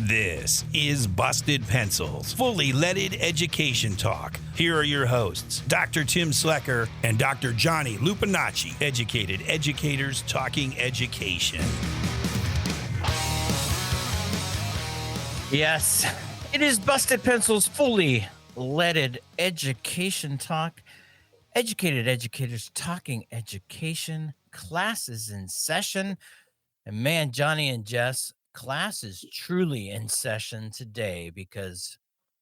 This is Busted Pencils, fully leaded education talk. Here are your hosts, Dr. Tim Slecker and Dr. Johnny Lupinacci, educated educators talking education. Yes, it is Busted Pencils, fully leaded education talk. Educated educators talking education. Classes in session. And man, Johnny and Jess, class is truly in session today because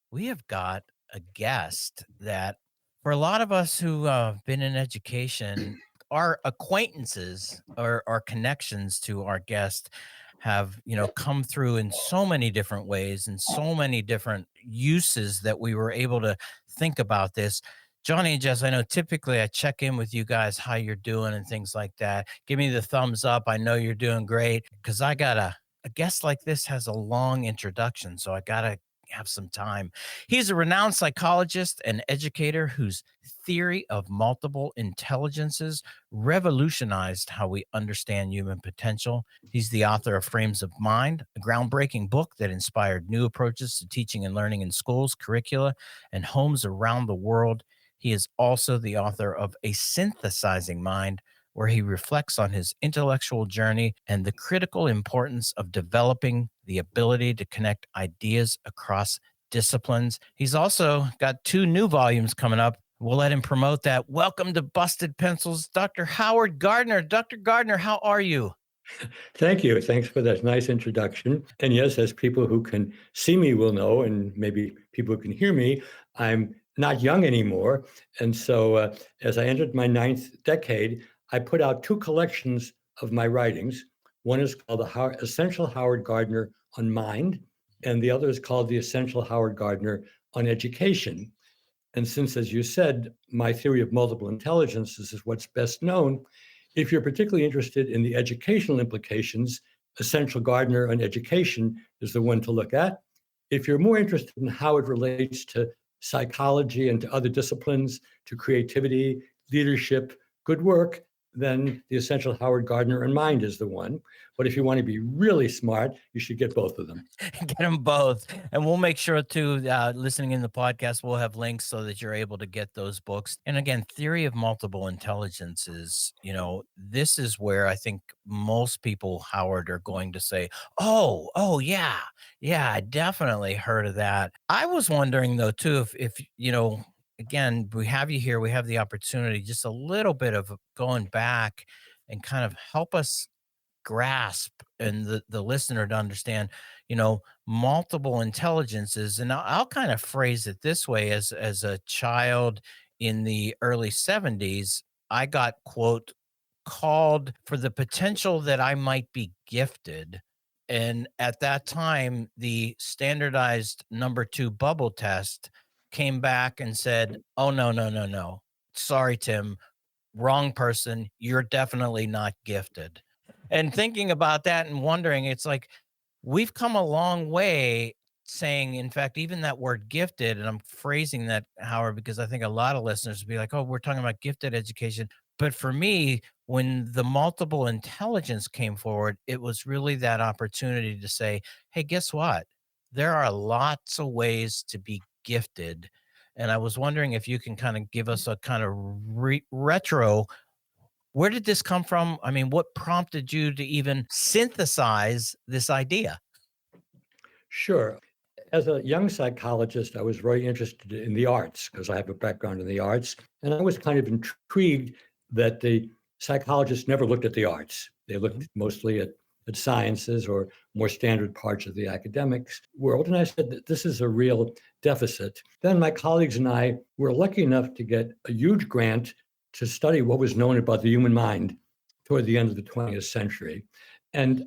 we have got a guest that, for a lot of us who have been in education, our acquaintances or our connections to our guest have, come through in so many different ways and so many different uses that we were able to think about this. Johnny and Jess, I know typically I check in with you guys, how you're doing and things like that. Give me the thumbs up. I know you're doing great because I got a guest like this has a long introduction, so I got to have some time. He's a renowned psychologist and educator whose theory of multiple intelligences revolutionized how we understand human potential. He's the author of Frames of Mind, a groundbreaking book that inspired new approaches to teaching and learning in schools, curricula, and homes around the world. He is also the author of A Synthesizing Mind, where he reflects on his intellectual journey and the critical importance of developing the ability to connect ideas across disciplines. He's also got 2 new volumes coming up. We'll let him promote that. Welcome to Busted Pencils, Dr. Howard Gardner. Dr. Gardner, how are you? Thank you. Thanks for that nice introduction. And yes, as people who can see me will know, and maybe people who can hear me, I'm not young anymore. And so as I entered my 9th decade, I put out 2 collections of my writings. One is called the Essential Howard Gardner on Mind, and the other is called the Essential Howard Gardner on Education. And since, as you said, my theory of multiple intelligences is what's best known, if you're particularly interested in the educational implications, Essential Gardner on Education is the one to look at. If you're more interested in how it relates to psychology and to other disciplines, to creativity, leadership, good work, then the Essential Howard Gardner on Mind is the one. But if you want to be really smart, you should get both of them. Get them both. And we'll make sure to, listening in the podcast, we'll have links so that you're able to get those books. And again, theory of multiple intelligence is, this is where I think most people, Howard, are going to say, oh, yeah, I definitely heard of that. I was wondering, though, too, if again, we have you here, we have the opportunity, just a little bit of going back and kind of help us grasp and the listener to understand, multiple intelligences. And I'll kind of phrase it this way: as a child in the early 70s, I got, quote, called for the potential that I might be gifted. And at that time, the standardized number 2 bubble test came back and said, oh, no. Sorry, Tim, wrong person. You're definitely not gifted. And thinking about that and wondering, it's like we've come a long way saying, in fact, even that word gifted, and I'm phrasing that, Howard, because I think a lot of listeners would be like, oh, we're talking about gifted education. But for me, when the multiple intelligence came forward, it was really that opportunity to say, hey, guess what? There are lots of ways to be gifted. And I was wondering if you can kind of give us a kind of retro. Where did this come from? I mean, what prompted you to even synthesize this idea? Sure. As a young psychologist, I was very interested in the arts because I have a background in the arts. And I was kind of intrigued that the psychologists never looked at the arts. They looked mostly at sciences or more standard parts of the academics world. And I said that this is a real deficit. Then my colleagues and I were lucky enough to get a huge grant to study what was known about the human mind toward the end of the 20th century. And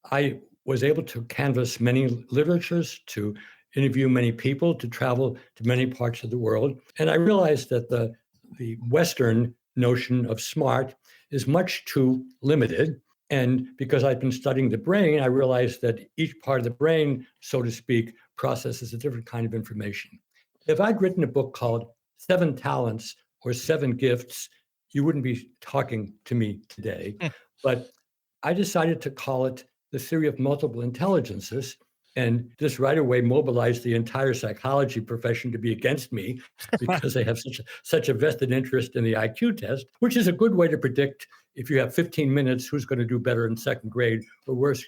I was able to canvass many literatures, to interview many people, to travel to many parts of the world. And I realized that the Western notion of smart is much too limited. And because I've been studying the brain, I realized that each part of the brain, so to speak, processes a different kind of information. If I'd written a book called 7 Talents or 7 Gifts, you wouldn't be talking to me today. But I decided to call it the theory of multiple intelligences And this right away mobilized the entire psychology profession to be against me because they have such a vested interest in the IQ test, which is a good way to predict if you have 15 minutes, who's going to do better in second grade or worse.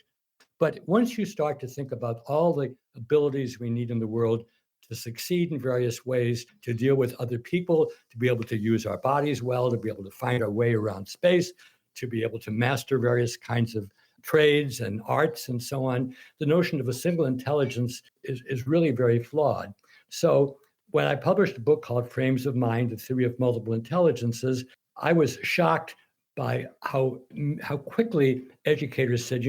But once you start to think about all the abilities we need in the world to succeed in various ways, to deal with other people, to be able to use our bodies well, to be able to find our way around space, to be able to master various kinds of trades and arts and so on, the notion of a single intelligence is really very flawed. So when I published a book called Frames of Mind, The Theory of Multiple Intelligences, I was shocked by how quickly educators said,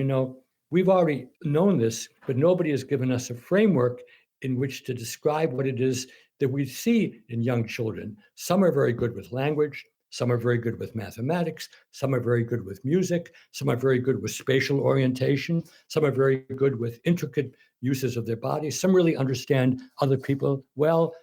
we've already known this, but nobody has given us a framework in which to describe what it is that we see in young children. Some are very good with language. Some are very good with mathematics. Some are very good with music. Some are very good with spatial orientation. Some are very good with intricate uses of their bodies. Some really understand other people well.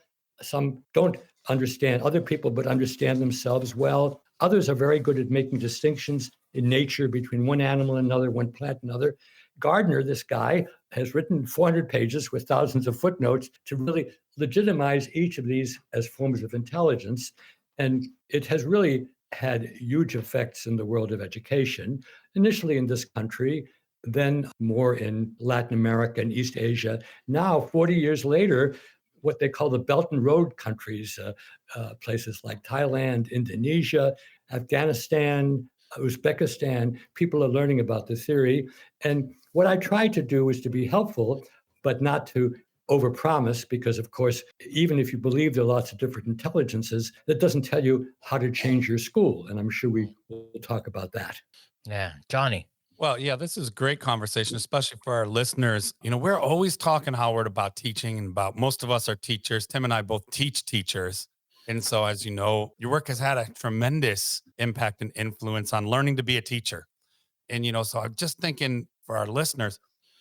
Some don't understand other people, but understand themselves well. Others are very good at making distinctions in nature between one animal and another, one plant and another. Gardner, this guy, has written 400 pages with thousands of footnotes to really legitimize each of these as forms of intelligence. And it has really had huge effects in the world of education, initially in this country, then more in Latin America and East Asia. Now, 40 years later, what they call the Belt and Road countries, places like Thailand, Indonesia, Afghanistan, Uzbekistan, people are learning about the theory. And what I try to do is to be helpful, but not to overpromise, because of course, even if you believe there are lots of different intelligences, that doesn't tell you how to change your school. And I'm sure we will talk about that. Yeah. Johnny. Well, yeah, this is great conversation, especially for our listeners. We're always talking, Howard, about teaching and about most of us are teachers. Tim and I both teach teachers. And so, as you know, your work has had a tremendous impact and influence on learning to be a teacher. And, so I'm just thinking for our listeners,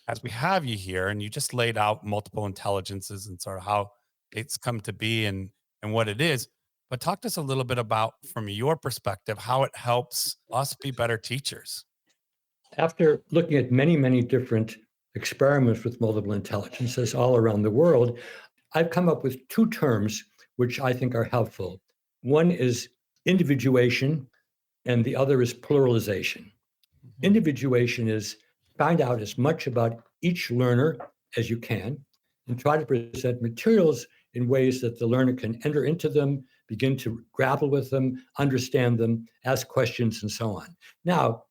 as we have you here and you just laid out multiple intelligences and sort of how it's come to be and what it is, but talk to us a little bit about, from your perspective, how it helps us be better teachers. After looking at many, many different experiments with multiple intelligences all around the world, I've come up with two terms which I think are helpful. One is individuation, and the other is pluralization. Individuation is find out as much about each learner as you can and try to present materials in ways that the learner can enter into them, begin to grapple with them, understand them, ask questions, and so on. Now,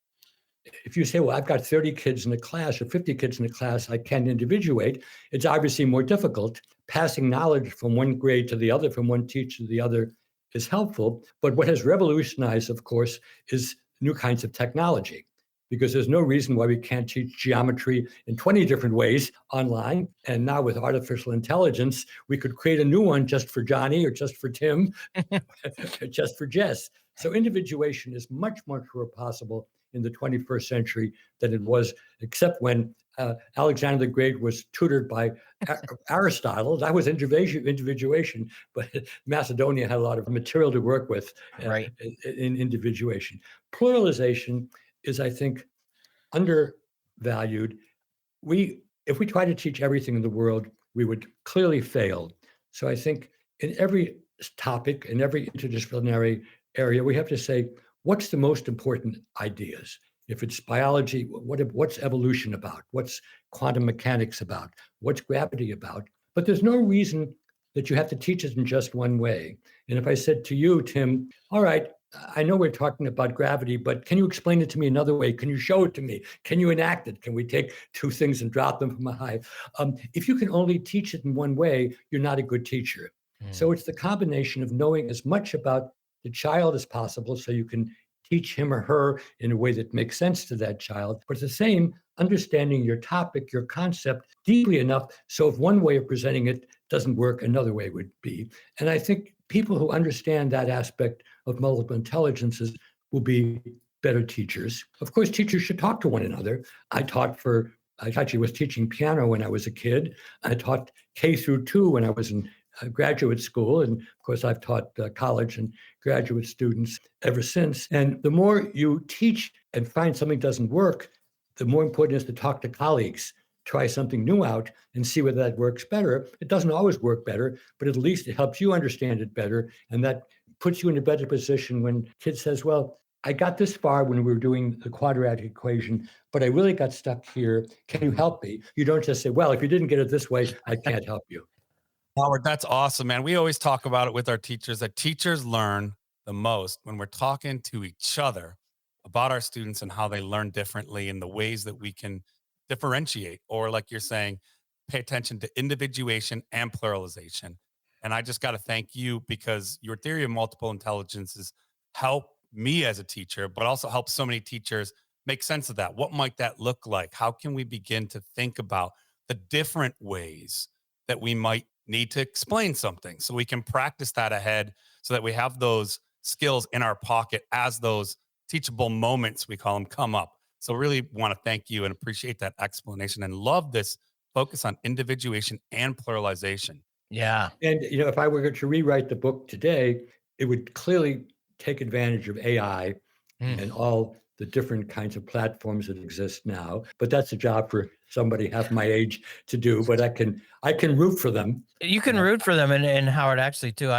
if you say, well, I've got 30 kids in a class or 50 kids in a class, I can't individuate, it's obviously more difficult. Passing knowledge from one grade to the other, from one teacher to the other is helpful. But what has revolutionized, of course, is new kinds of technology, because there's no reason why we can't teach geometry in 20 different ways online. And now with artificial intelligence, we could create a new one just for Johnny or just for Tim, or just for Jess. So individuation is much, much more possible in the 21st century than it was, except when Alexander the Great was tutored by Aristotle. That was individuation, but Macedonia had a lot of material to work with in individuation. Pluralization is, I think, undervalued. If we try to teach everything in the world, we would clearly fail. So I think in every topic, in every interdisciplinary area, we have to say, what's the most important ideas? If it's biology, what's evolution about? What's quantum mechanics about? What's gravity about? But there's no reason that you have to teach it in just one way. And if I said to you, Tim, all right, I know we're talking about gravity, but can you explain it to me another way? Can you show it to me? Can you enact it? Can we take two things and drop them from a high? If you can only teach it in one way, you're not a good teacher. So it's the combination of knowing as much about the child as possible so you can teach him or her in a way that makes sense to that child, but the same, understanding your topic, your concept deeply enough so if one way of presenting it doesn't work, another way would be. And I think people who understand that aspect of multiple intelligences will be better teachers. Of course, teachers should talk to one another. I actually was teaching piano when I was a kid. I taught K through 2 when I was in graduate school. And of course, I've taught college and graduate students ever since. And the more you teach and find something doesn't work, the more important it is to talk to colleagues, try something new out and see whether that works better. It doesn't always work better, but at least it helps you understand it better. And that puts you in a better position when kid says, well, I got this far when we were doing the quadratic equation, but I really got stuck here. Can you help me? You don't just say, well, if you didn't get it this way, I can't help you. Howard, that's awesome, man. We always talk about it with our teachers that teachers learn the most when we're talking to each other about our students and how they learn differently and the ways that we can differentiate, or like you're saying, pay attention to individuation and pluralization. And I just got to thank you because your theory of multiple intelligences help me as a teacher, but also help so many teachers make sense of that. What might that look like? How can we begin to think about the different ways that we might need to explain something so we can practice that ahead so that we have those skills in our pocket as those teachable moments, we call them, come up. So really want to thank you and appreciate that explanation and love this focus on individuation and pluralization. Yeah. And, if I were to rewrite the book today, it would clearly take advantage of AI and all the different kinds of platforms that exist now. But that's a job for somebody half my age to do, but I can root for them. You can root for them, and Howard, actually too.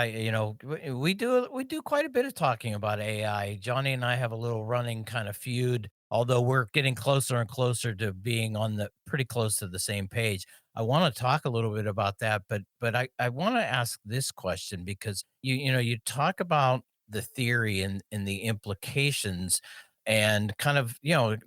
We do quite a bit of talking about AI. Johnny and I have a little running kind of feud, although we're getting closer and closer to being on the pretty close to the same page. I want to talk a little bit about that, but I want to ask this question because you talk about the theory and the implications and kind of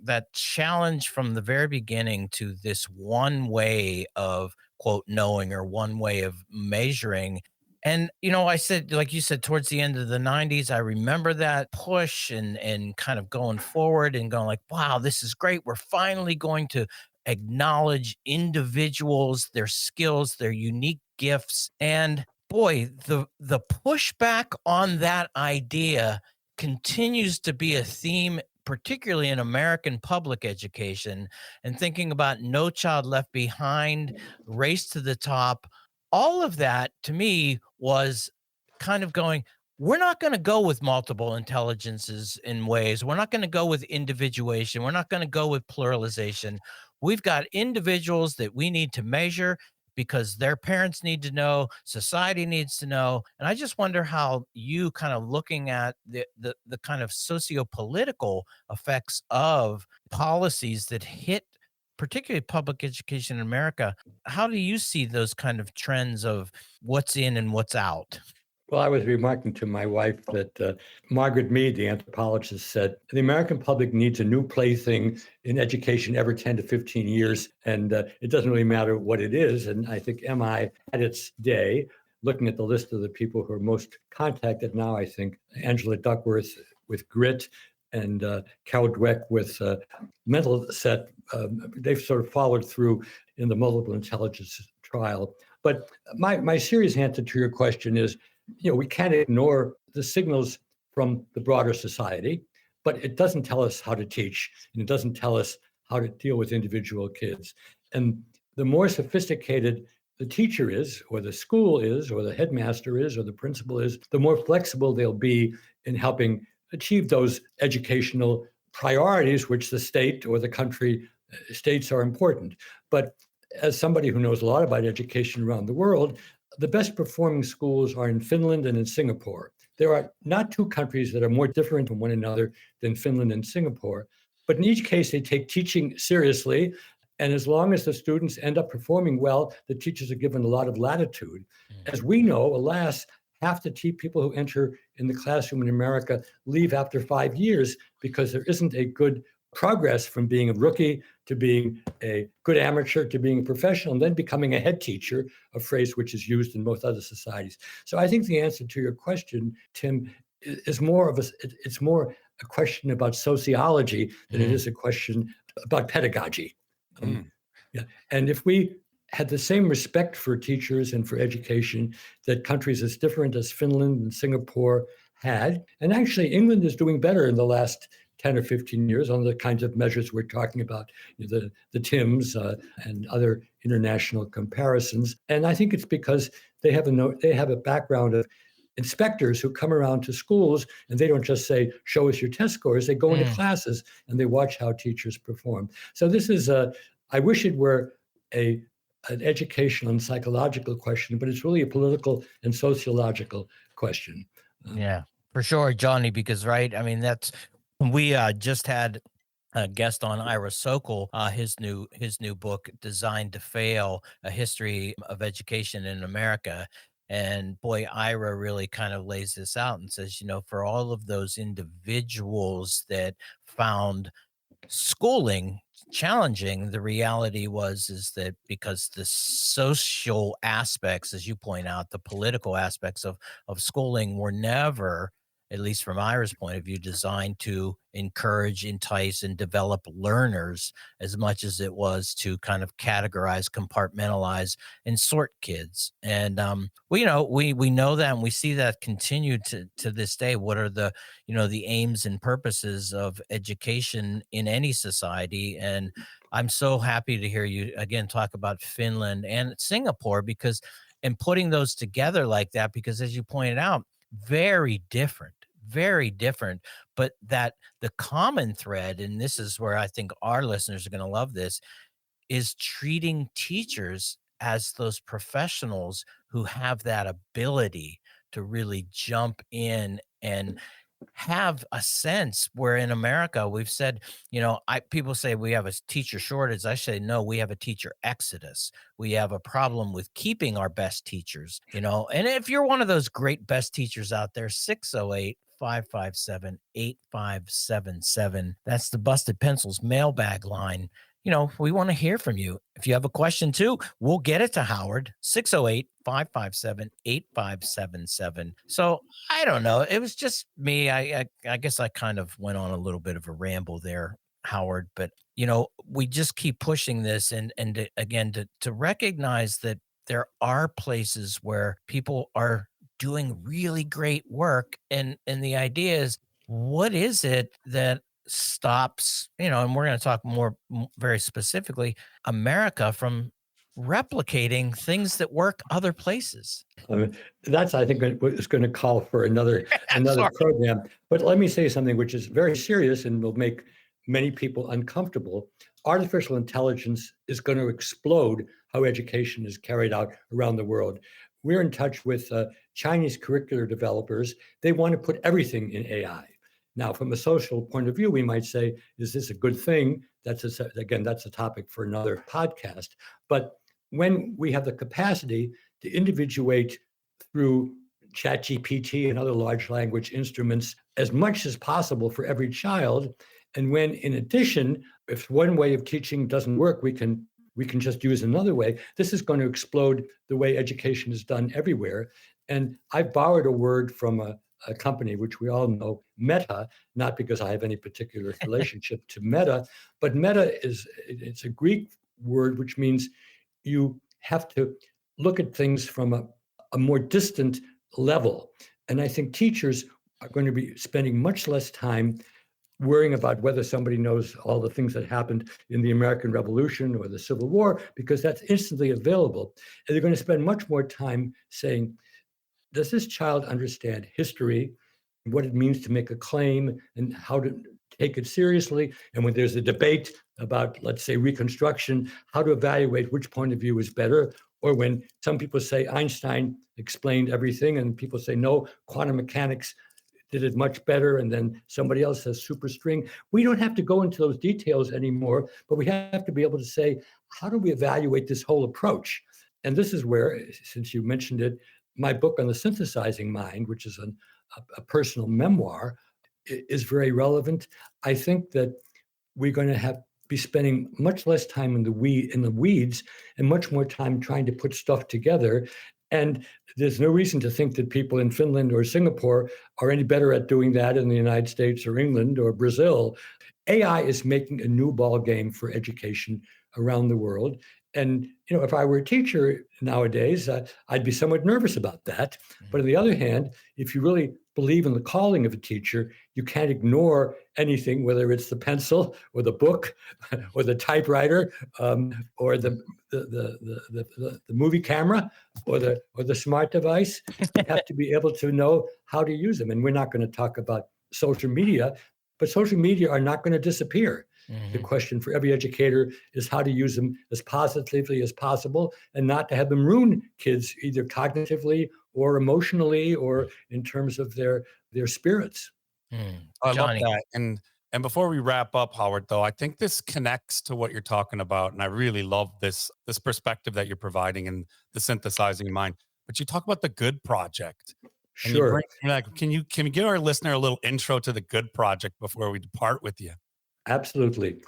that challenge from the very beginning to this one way of quote knowing or one way of measuring. And I said, like you said, towards the end of the 90s, I remember that push and kind of going forward and going like, wow, this is great, we're finally going to acknowledge individuals, their skills, their unique gifts. And boy, the pushback on that idea continues to be a theme, particularly in American public education, and thinking about No Child Left Behind, Race to the Top. All of that to me was kind of going, we're not going to go with multiple intelligences in ways. We're not going to go with individuation. We're not going to go with pluralization. We've got individuals that we need to measure because their parents need to know, society needs to know. And I just wonder how you kind of looking at the kind of socio-political effects of policies that hit particularly public education in America. How do you see those kind of trends of what's in and what's out? Well, I was remarking to my wife that Margaret Mead, the anthropologist, said the American public needs a new plaything in education every 10 to 15 years, and it doesn't really matter what it is. And I think MI had its day. Looking at the list of the people who are most contacted now, I think Angela Duckworth with grit and Carol Dweck with mental set, they've sort of followed through in the multiple intelligence trial. But my serious answer to your question is, we can't ignore the signals from the broader society, but it doesn't tell us how to teach, and it doesn't tell us how to deal with individual kids. And the more sophisticated the teacher is, or the school is, or the headmaster is, or the principal is, the more flexible they'll be in helping achieve those educational priorities, which the state or the country states are important. But as somebody who knows a lot about education around the world, the best performing schools are in Finland and in Singapore. There are not two countries that are more different from one another than Finland and Singapore. But in each case, they take teaching seriously. And as long as the students end up performing well, the teachers are given a lot of latitude. As we know, alas, half the people who enter in the classroom in America leave after 5 years because there isn't a good progress from being a rookie to being a good amateur to being a professional and then becoming a head teacher, a phrase which is used in most other societies. So I think the answer to your question, Tim, is more a question about sociology than it is a question about pedagogy. Yeah. And if we had the same respect for teachers and for education that countries as different as Finland and Singapore had, and actually England is doing better in the last 10 or 15 years on the kinds of measures we're talking about, the TIMS and other international comparisons. And I think it's because they have a background of inspectors who come around to schools, and they don't just say, show us your test scores. They go into classes and they watch how teachers perform. So this is I wish it were an educational and psychological question, but it's really a political and sociological question. Yeah, for sure, Johnny, because I mean, we just had a guest on, Ira Sokol, his new book, Designed to Fail: A History of Education in America. And boy, Ira really kind of lays this out and says, for all of those individuals that found schooling challenging, the reality is that because the social aspects, as you point out, the political aspects of schooling were never, at least from Ira's point of view, designed to encourage, entice, and develop learners as much as it was to kind of categorize, compartmentalize, and sort kids. And we know that, and we see that continue to this day. What are the aims and purposes of education in any society? And I'm so happy to hear you again talk about Finland and Singapore, because and putting those together like that, because as you pointed out, very different, but that the common thread, and this is where I think our listeners are going to love this, is treating teachers as those professionals who have that ability to really jump in and have a sense. Where in America we've said, people say we have a teacher shortage. I say no, we have a teacher exodus. We have a problem with keeping our best teachers, and if you're one of those great best teachers out there, 608-557-8577, that's the Busted Pencils mailbag line. We want to hear from you. If you have a question too, we'll get it to Howard, 608-557-8577. So I don't know. It was just me. I guess I kind of went on a little bit of a ramble there, Howard, but we just keep pushing this again to recognize that there are places where people are doing really great work. And the idea is, what is it that stops, and we're going to talk very specifically, America from replicating things that work other places? I mean, that's, I think, what is going to call for another Sorry. program. But let me say something which is very serious and will make many people uncomfortable. Artificial intelligence is going to explode how education is carried out around the world. We're in touch with Chinese curricular developers. They want to put everything in AI. Now, from a social point of view, we might say, is this a good thing? That's a topic for another podcast. But when we have the capacity to individuate through ChatGPT and other large language instruments as much as possible for every child, and when, in addition, if one way of teaching doesn't work, we can just use another way, this is going to explode the way education is done everywhere. And I borrowed a word from a company which we all know, Meta, not because I have any particular relationship to Meta, but Meta it's a Greek word which means you have to look at things from a more distant level. And I think teachers are going to be spending much less time worrying about whether somebody knows all the things that happened in the American Revolution or the Civil War, because that's instantly available. And they're going to spend much more time saying, does this child understand history, what it means to make a claim, and how to take it seriously? And when there's a debate about, let's say, Reconstruction, how to evaluate which point of view is better. Or when some people say Einstein explained everything and people say, no, quantum mechanics did it much better, and then somebody else says superstring. We don't have to go into those details anymore, but we have to be able to say, how do we evaluate this whole approach? And this is where, since you mentioned it, my book on the synthesizing mind, which is a personal memoir, is very relevant. I think that we're going to be spending much less time in the weeds and much more time trying to put stuff together. And there's no reason to think that people in Finland or Singapore are any better at doing that than the United States or England or Brazil. AI is making a new ball game for education around the world. And if I were a teacher nowadays, I'd be somewhat nervous about that. But on the other hand, if you really believe in the calling of a teacher, you can't ignore anything, whether it's the pencil or the book or the typewriter or the movie camera or the smart device. You have to be able to know how to use them. And we're not going to talk about social media, but social media are not going to disappear. The question for every educator is how to use them as positively as possible and not to have them ruin kids either cognitively or emotionally or in terms of their spirits. I love Johnny. that. And before we wrap up, Howard, though, I think this connects to what you're talking about. And I really love this perspective that you're providing and the synthesizing mind. But you talk about the good project. And Sure. you're like, can you give our listener a little intro to the good project before we depart with you? Absolutely.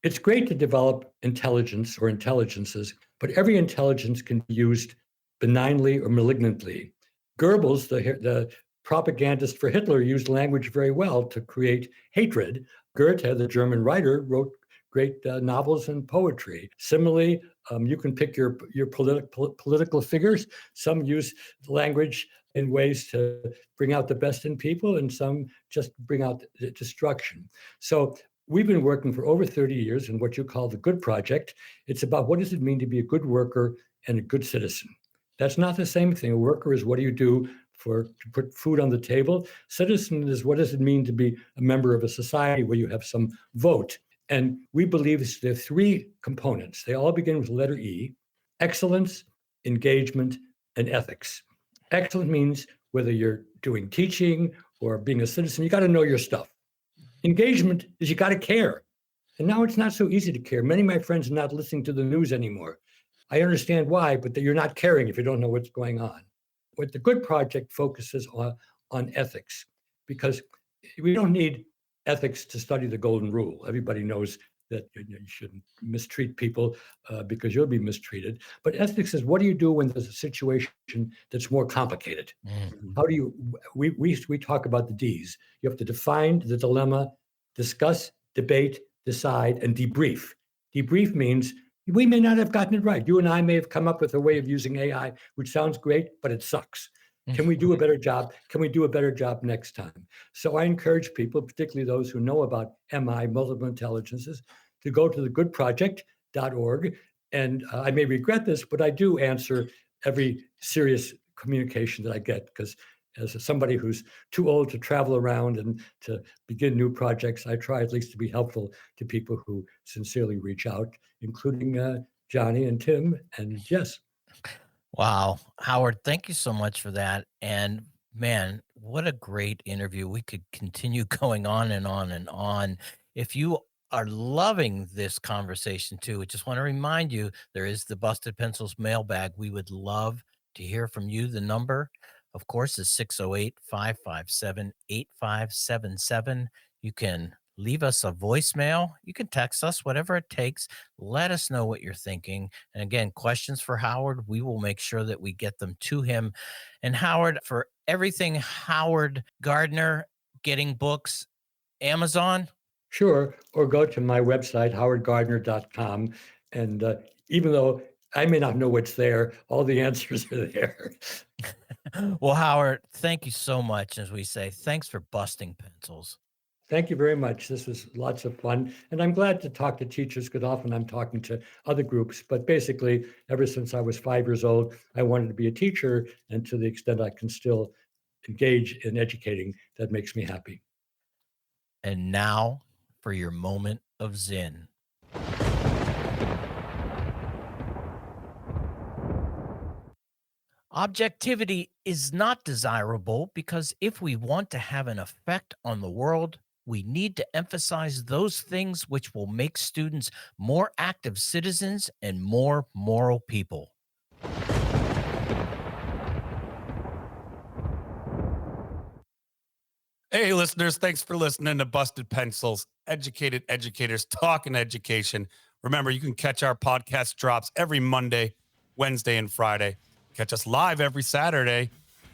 It's great to develop intelligence or intelligences, but every intelligence can be used benignly or malignantly. Goebbels, the propagandist for Hitler, used language very well to create hatred. Goethe, the German writer, wrote great novels and poetry. Similarly, you can pick your political figures. Some use language in ways to bring out the best in people, and some just bring out destruction. So we've been working for over 30 years in what you call the Good Project. It's about what does it mean to be a good worker and a good citizen. That's not the same thing. A worker is what do you do to put food on the table. Citizen is what does it mean to be a member of a society where you have some vote. And we believe there are three components. They all begin with the letter E: excellence, engagement, and ethics. Excellent means whether you're doing teaching or being a citizen, you got to know your stuff. Engagement is you got to care. And now it's not so easy to care. Many of my friends are not listening to the news anymore. I understand why, but you're not caring if you don't know what's going on. What the Good Project focuses on ethics, because we don't need ethics to study the golden rule. Everybody knows that you shouldn't mistreat people because you'll be mistreated. But ethics is what do you do when there's a situation that's more complicated? How do you, we talk about the Ds. You have to define the dilemma, discuss, debate, decide, and debrief. Debrief means we may not have gotten it right. You and I may have come up with a way of using AI, which sounds great, but it sucks. Can we do a better job? Can we do a better job next time? So I encourage people, particularly those who know about MI, multiple intelligences, to go to thegoodproject.org. And I may regret this, but I do answer every serious communication that I get, because as somebody who's too old to travel around and to begin new projects, I try at least to be helpful to people who sincerely reach out, including Johnny and Tim and Jess. Wow. Howard, thank you so much for that. And man, what a great interview. We could continue going on and on and on. If you are loving this conversation too, I just want to remind you there is the Busted Pencils mailbag. We would love to hear from you. The number, of course, is 608-557-8577. You can leave us a voicemail. You can text us, whatever it takes. Let us know what you're thinking. And again, questions for Howard, we will make sure that we get them to him. And Howard, for everything Howard Gardner, getting books, Amazon? Sure. Or go to my website, howardgardner.com. And even though I may not know what's there, all the answers are there. Well, Howard, thank you so much. As we say, thanks for busting pencils. Thank you very much. This was lots of fun. And I'm glad to talk to teachers because often I'm talking to other groups. But basically, ever since I was 5 years old, I wanted to be a teacher. And to the extent I can still engage in educating, that makes me happy. And now for your moment of Zen. Objectivity is not desirable because if we want to have an effect on the world, we need to emphasize those things which will make students more active citizens and more moral people. Hey, listeners, thanks for listening to Busted Pencils, educated educators talking education. Remember, you can catch our podcast drops every Monday, Wednesday, and Friday. Catch us live every Saturday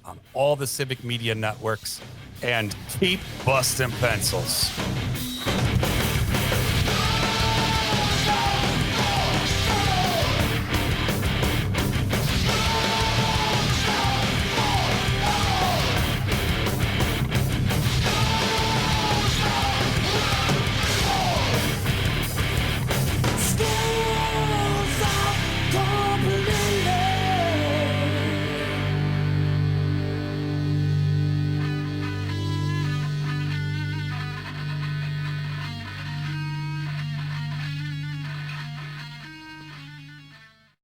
on all the civic media networks. And keep busting pencils.